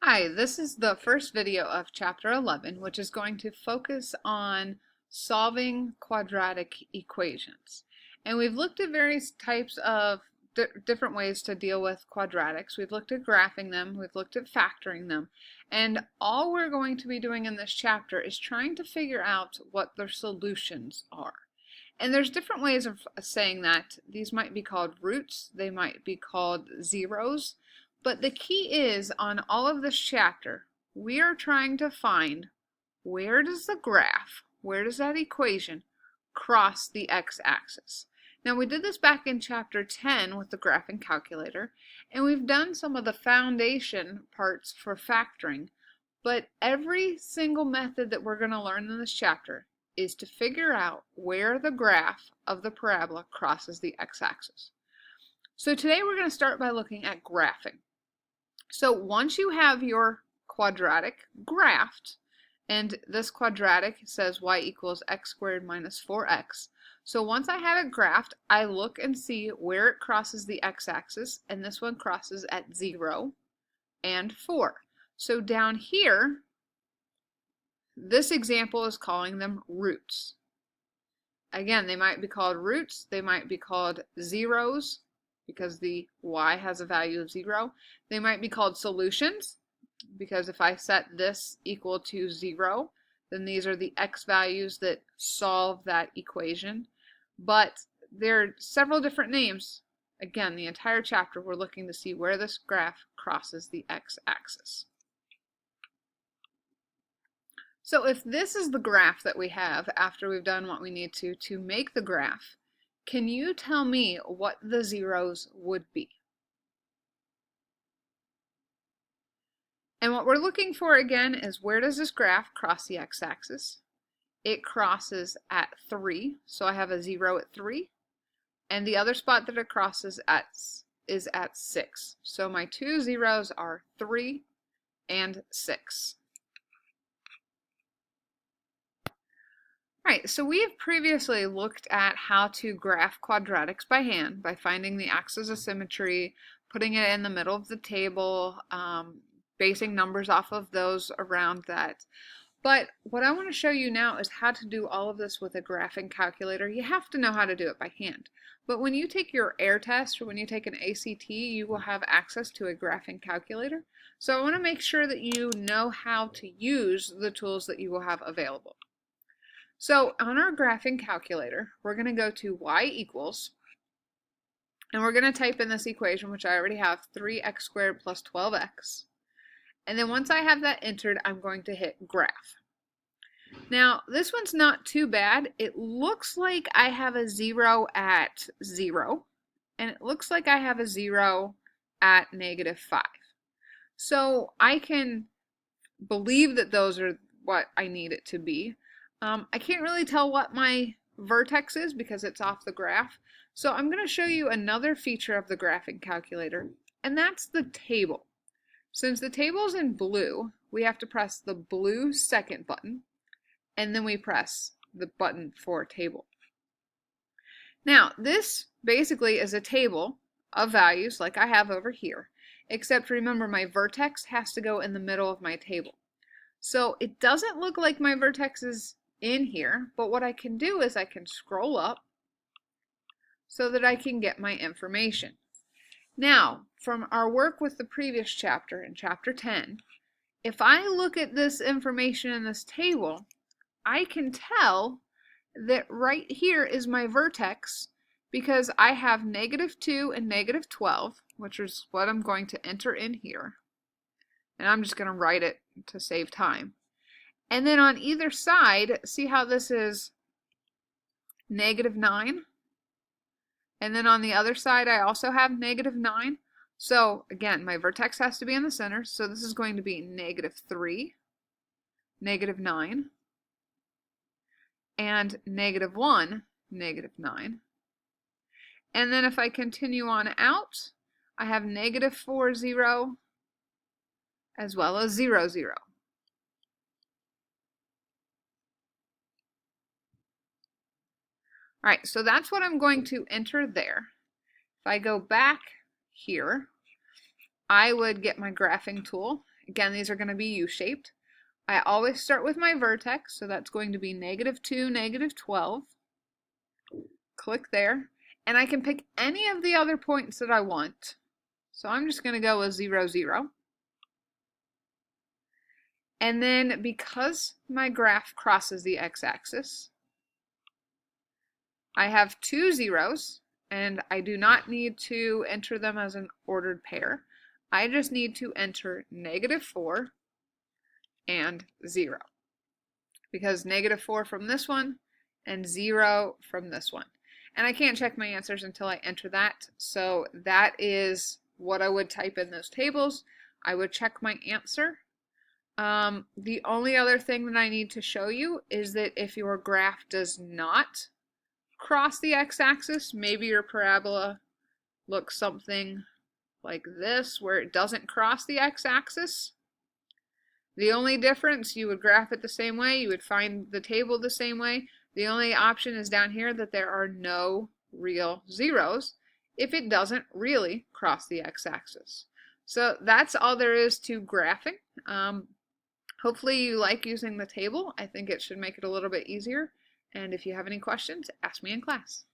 Hi, this is the first video of Chapter 11, which is going to focus on solving quadratic equations. And we've looked at various types of different ways to deal with quadratics. We've looked at graphing them, we've looked at factoring them, and all we're going to be doing in this chapter is trying to figure out what their solutions are. And there's different ways of saying that. These might be called roots, they might be called zeros. But the key is, on all of this chapter, we are trying to find where does the graph, where does that equation cross the x-axis. Now we did this back in chapter 10 with the graphing calculator, and we've done some of the foundation parts for factoring, but every single method that we're going to learn in this chapter is to figure out where the graph of the parabola crosses the x-axis. So today we're going to start by looking at graphing. So once you have your quadratic graphed, and this quadratic says y equals x squared minus 4x. So once I have it graphed, I look and see where it crosses the x-axis, and this one crosses at 0 and 4. So down here, this example is calling them roots. Again, they might be called roots, they might be called zeros, because the y has a value of 0. They might be called solutions, because if I set this equal to 0, then these are the x values that solve that equation. But there are several different names. Again, the entire chapter we're looking to see where this graph crosses the x-axis. So if this is the graph that we have after we've done what we need to make the graph, can you tell me what the zeros would be? And what we're looking for again is, where does this graph cross the x-axis? It crosses at 3, so I have a 0 at 3, and the other spot that it crosses at is at 6. So my two zeros are 3 and 6. Right, so we have previously looked at how to graph quadratics by hand by finding the axis of symmetry, putting it in the middle of the table, basing numbers off of those around that. But what I want to show you now is how to do all of this with a graphing calculator. You have to know how to do it by hand. But when you take your AIR test or when you take an ACT, you will have access to a graphing calculator. So I want to make sure that you know how to use the tools that you will have available. So on our graphing calculator, we're going to go to y equals, and we're going to type in this equation, which I already have, 3x squared plus 12x. And then once I have that entered, I'm going to hit graph. Now, this one's not too bad. It looks like I have a 0 at 0, and it looks like I have a 0 at -5. So I can believe that those are what I need it to be. I can't really tell what my vertex is because it's off the graph. So I'm going to show you another feature of the graphing calculator, and that's the table. Since the table's in blue, we have to press the blue second button, and then we press the button for table. Now, this basically is a table of values like I have over here, except remember my vertex has to go in the middle of my table. So it doesn't look like my vertex is in here, but what I can do is I can scroll up so that I can get my information. Now, from our work with the previous chapter, in chapter 10, if I look at this information in this table, I can tell that right here is my vertex because I have -2 and -12, which is what I'm going to enter in here. And I'm just going to write it to save time. And then on either side, see how this is -9? And then on the other side, I also have -9. So again, my vertex has to be in the center. So this is going to be -3, -9, and -1, -9. And then if I continue on out, I have -4, 0, as well as 0, 0. All right, so that's what I'm going to enter there. If I go back here, I would get my graphing tool. Again, these are going to be U-shaped. I always start with my vertex, so that's going to be -2, -12. Click there, and I can pick any of the other points that I want. So I'm just going to go with 0, 0. And then because my graph crosses the x-axis, I have 2 zeros, and I do not need to enter them as an ordered pair. I just need to enter -4 and 0, because -4 from this one and 0 from this one. And I can't check my answers until I enter that, so that is what I would type in those tables. I would check my answer. The only other thing that I need to show you is that if your graph does not cross the x-axis, maybe your parabola looks something like this, where it doesn't cross the x-axis. The only difference, you would graph it the same way, you would find the table the same way. The only option is down here that there are no real zeros if it doesn't really cross the x-axis. So that's all there is to graphing. Hopefully you like using the table. I think it should make it a little bit easier. And if you have any questions, ask me in class.